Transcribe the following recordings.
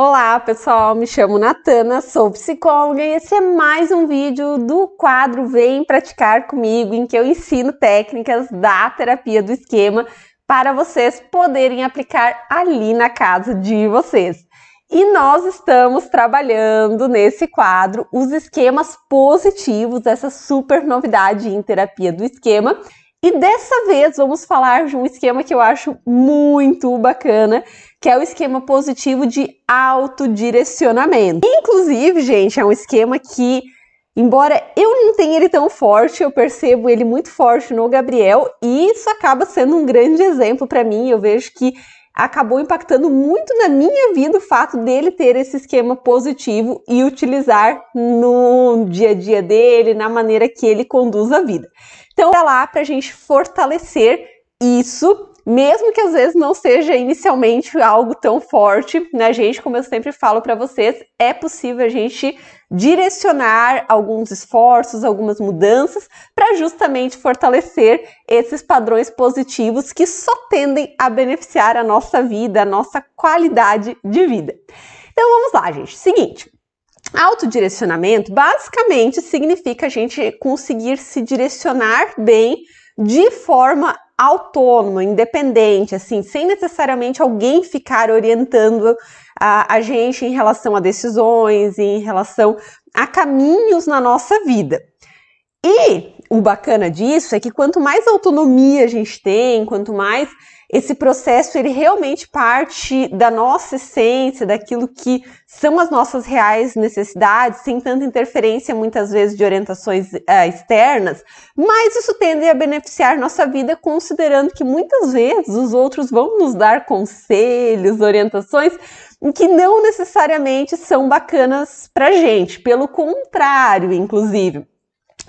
Olá pessoal, me chamo Natana, sou psicóloga e esse é mais um vídeo do quadro Vem Praticar Comigo, em que eu ensino técnicas da terapia do esquema para vocês poderem aplicar ali na casa de vocês. E nós estamos trabalhando nesse quadro os esquemas positivos, essa super novidade em terapia do esquema. E dessa vez vamos falar de um esquema que eu acho muito bacana, que é o esquema positivo de autodirecionamento. Inclusive, gente, é um esquema que, embora eu não tenha ele tão forte, eu percebo ele muito forte no Gabriel, e isso acaba sendo um grande exemplo para mim. Eu vejo que acabou impactando muito na minha vida o fato dele ter esse esquema positivo e utilizar no dia a dia dele, na maneira que ele conduz a vida. Então, é lá para a gente fortalecer isso, mesmo que às vezes não seja inicialmente algo tão forte na gente, como eu sempre falo para vocês, é possível a gente direcionar alguns esforços, algumas mudanças, para justamente fortalecer esses padrões positivos que só tendem a beneficiar a nossa vida, a nossa qualidade de vida. Então vamos lá, gente. Seguinte. Autodirecionamento basicamente significa a gente conseguir se direcionar bem de forma autônoma, independente, assim, sem necessariamente alguém ficar orientando a gente em relação a decisões, em relação a caminhos na nossa vida. E o bacana disso é que quanto mais autonomia a gente tem, quanto mais esse processo ele realmente parte da nossa essência, daquilo que são as nossas reais necessidades, sem tanta interferência muitas vezes de orientações externas, mas isso tende a beneficiar nossa vida, considerando que muitas vezes os outros vão nos dar conselhos, orientações que não necessariamente são bacanas pra gente, pelo contrário, inclusive.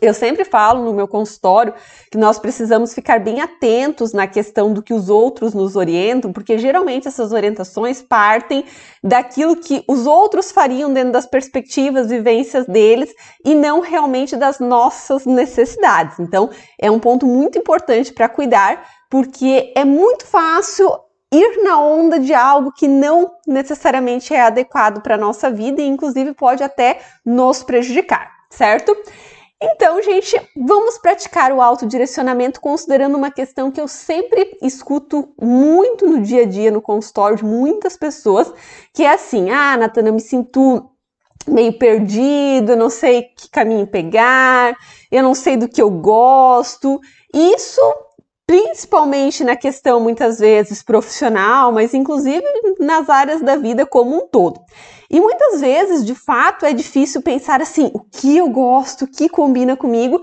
Eu sempre falo no meu consultório que nós precisamos ficar bem atentos na questão do que os outros nos orientam, porque geralmente essas orientações partem daquilo que os outros fariam dentro das perspectivas, vivências deles e não realmente das nossas necessidades. Então, é um ponto muito importante para cuidar, porque é muito fácil ir na onda de algo que não necessariamente é adequado para a nossa vida e, inclusive, pode até nos prejudicar, certo? Então, gente, vamos praticar o autodirecionamento considerando uma questão que eu sempre escuto muito no dia a dia, no consultório de muitas pessoas, que é assim: Natana, eu me sinto meio perdido, eu não sei que caminho pegar, eu não sei do que eu gosto. Isso principalmente na questão, muitas vezes, profissional, mas inclusive nas áreas da vida como um todo. E muitas vezes, de fato, é difícil pensar assim, o que eu gosto, o que combina comigo,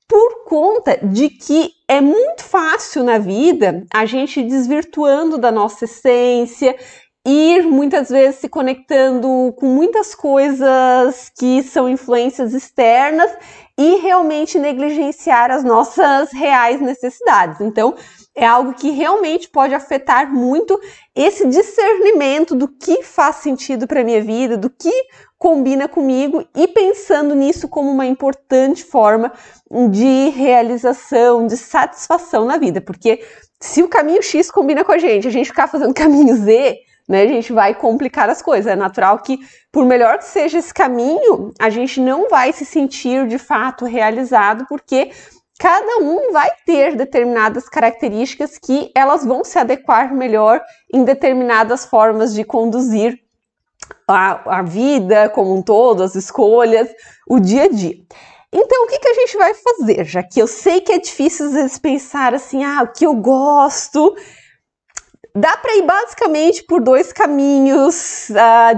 por conta de que é muito fácil na vida a gente ir desvirtuando da nossa essência, ir muitas vezes se conectando com muitas coisas que são influências externas e realmente negligenciar as nossas reais necessidades. Então, é algo que realmente pode afetar muito esse discernimento do que faz sentido para a minha vida, do que combina comigo e pensando nisso como uma importante forma de realização, de satisfação na vida. Porque se o caminho X combina com a gente ficar fazendo caminho Z, né, a gente vai complicar as coisas. É natural que, por melhor que seja esse caminho, a gente não vai se sentir de fato realizado, porque cada um vai ter determinadas características que elas vão se adequar melhor em determinadas formas de conduzir a vida como um todo, as escolhas, o dia a dia. Então, o que a gente vai fazer? Já que eu sei que é difícil às vezes pensar assim, o que eu gosto. Dá para ir basicamente por dois caminhos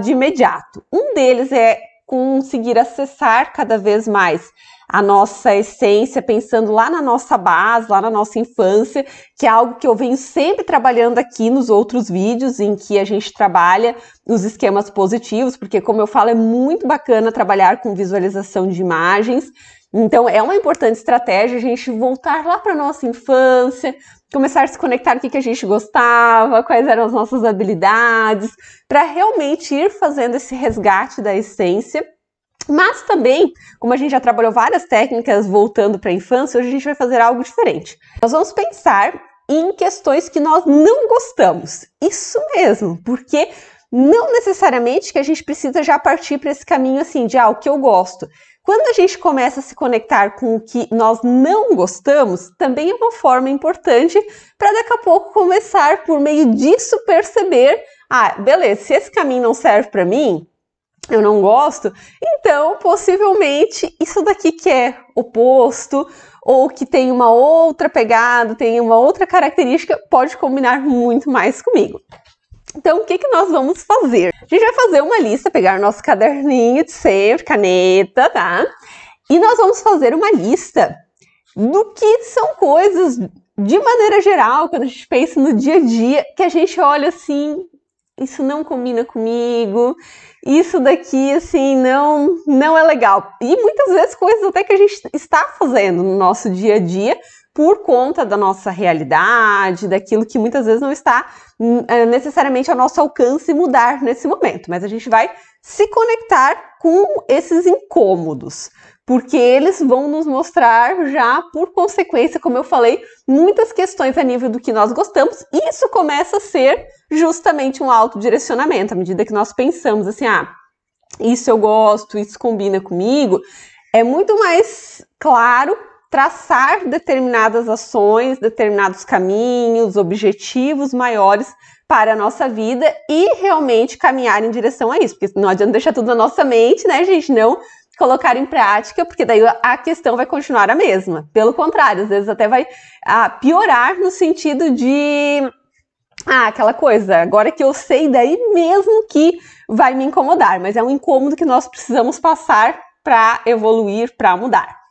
de imediato. Um deles é conseguir acessar cada vez mais a nossa essência, pensando lá na nossa base, lá na nossa infância, que é algo que eu venho sempre trabalhando aqui nos outros vídeos em que a gente trabalha os esquemas positivos, porque, como eu falo, é muito bacana trabalhar com visualização de imagens. Então, é uma importante estratégia a gente voltar lá para a nossa infância, começar a se conectar com o que a gente gostava, quais eram as nossas habilidades, para realmente ir fazendo esse resgate da essência. Mas também, como a gente já trabalhou várias técnicas voltando para a infância, hoje a gente vai fazer algo diferente. Nós vamos pensar em questões que nós não gostamos. Isso mesmo, porque não necessariamente que a gente precisa já partir para esse caminho assim de o que eu gosto. Quando a gente começa a se conectar com o que nós não gostamos, também é uma forma importante para daqui a pouco começar, por meio disso, perceber, beleza, se esse caminho não serve para mim, eu não gosto, então possivelmente isso daqui que é oposto ou que tem uma outra pegada, tem uma outra característica, pode combinar muito mais comigo. Então, o que nós vamos fazer? A gente vai fazer uma lista, pegar nosso caderninho de sempre, caneta, tá? E nós vamos fazer uma lista do que são coisas, de maneira geral, quando a gente pensa no dia a dia, que a gente olha assim, isso não combina comigo, isso daqui, assim, não é legal. E muitas vezes coisas até que a gente está fazendo no nosso dia a dia, por conta da nossa realidade, daquilo que muitas vezes não está necessariamente ao nosso alcance mudar nesse momento, mas a gente vai se conectar com esses incômodos, porque eles vão nos mostrar já, por consequência, como eu falei, muitas questões a nível do que nós gostamos, e isso começa a ser justamente um autodirecionamento, à medida que nós pensamos assim, isso eu gosto, isso combina comigo, é muito mais claro traçar determinadas ações, determinados caminhos, objetivos maiores para a nossa vida e realmente caminhar em direção a isso, porque não adianta deixar tudo na nossa mente, né, gente, não colocar em prática, porque daí a questão vai continuar a mesma. Pelo contrário, às vezes até vai piorar no sentido de aquela coisa, agora que eu sei, daí mesmo que vai me incomodar, mas é um incômodo que nós precisamos passar para evoluir, para mudar.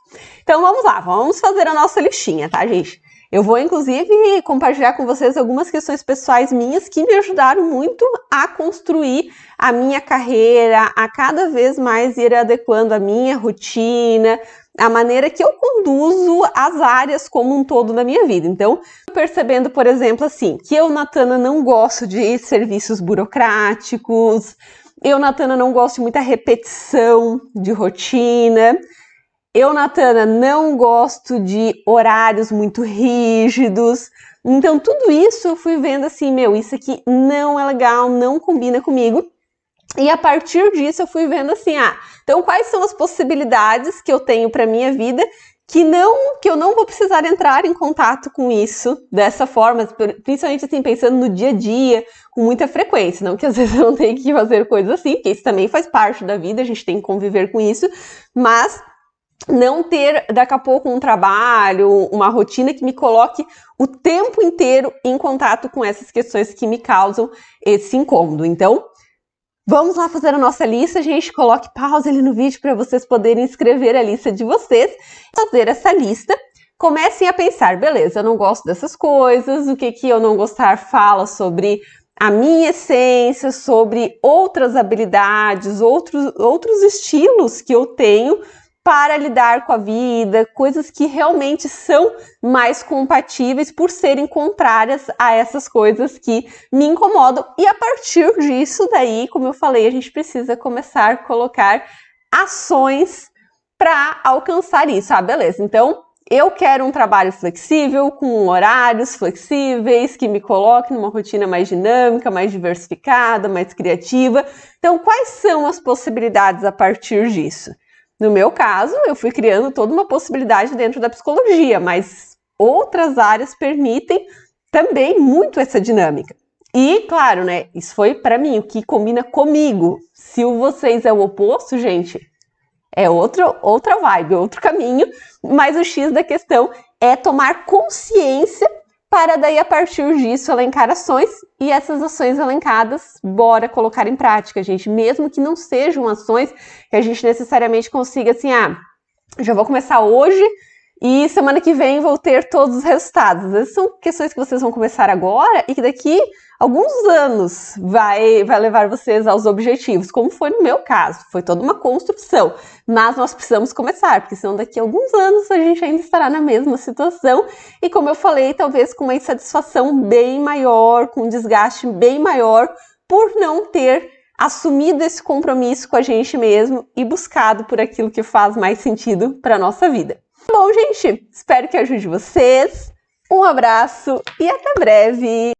Então vamos lá, vamos fazer a nossa listinha, tá, gente? Eu vou, inclusive, compartilhar com vocês algumas questões pessoais minhas que me ajudaram muito a construir a minha carreira, a cada vez mais ir adequando a minha rotina, a maneira que eu conduzo as áreas como um todo da minha vida. Então, percebendo, por exemplo, assim, que eu, Natana, não gosto de serviços burocráticos, eu, Natana, não gosto de muita repetição de rotina. Eu, Natana, não gosto de horários muito rígidos. Então, tudo isso eu fui vendo assim, isso aqui não é legal, não combina comigo. E a partir disso eu fui vendo assim, então quais são as possibilidades que eu tenho para minha vida que eu não vou precisar entrar em contato com isso dessa forma, principalmente assim, pensando no dia a dia, com muita frequência, não que às vezes eu não tenha que fazer coisas assim, porque isso também faz parte da vida, a gente tem que conviver com isso, mas não ter daqui a pouco um trabalho, uma rotina que me coloque o tempo inteiro em contato com essas questões que me causam esse incômodo. Então, vamos lá fazer a nossa lista, gente. Coloque pausa ali no vídeo para vocês poderem escrever a lista de vocês. Fazer essa lista, comecem a pensar, beleza, eu não gosto dessas coisas, o que eu não gostar fala sobre a minha essência, sobre outras habilidades, outros estilos que eu tenho para lidar com a vida, coisas que realmente são mais compatíveis por serem contrárias a essas coisas que me incomodam. E a partir disso daí, como eu falei, a gente precisa começar a colocar ações para alcançar isso. Beleza, então eu quero um trabalho flexível, com horários flexíveis, que me coloque numa rotina mais dinâmica, mais diversificada, mais criativa. Então, quais são as possibilidades a partir disso? No meu caso, eu fui criando toda uma possibilidade dentro da psicologia, mas outras áreas permitem também muito essa dinâmica. E, claro, né, isso foi para mim, o que combina comigo. Se o vocês é o oposto, gente, é outra vibe, outro caminho, mas o X da questão é tomar consciência para daí, a partir disso, elencar ações, e essas ações elencadas, bora colocar em prática, gente, mesmo que não sejam ações que a gente necessariamente consiga, assim, já vou começar hoje e semana que vem vou ter todos os resultados. Às vezes são questões que vocês vão começar agora e que daqui alguns anos vai levar vocês aos objetivos, como foi no meu caso, foi toda uma construção, mas nós precisamos começar, porque senão daqui a alguns anos a gente ainda estará na mesma situação e, como eu falei, talvez com uma insatisfação bem maior, com um desgaste bem maior, por não ter assumido esse compromisso com a gente mesmo e buscado por aquilo que faz mais sentido para a nossa vida. Bom, gente, espero que ajude vocês, um abraço e até breve!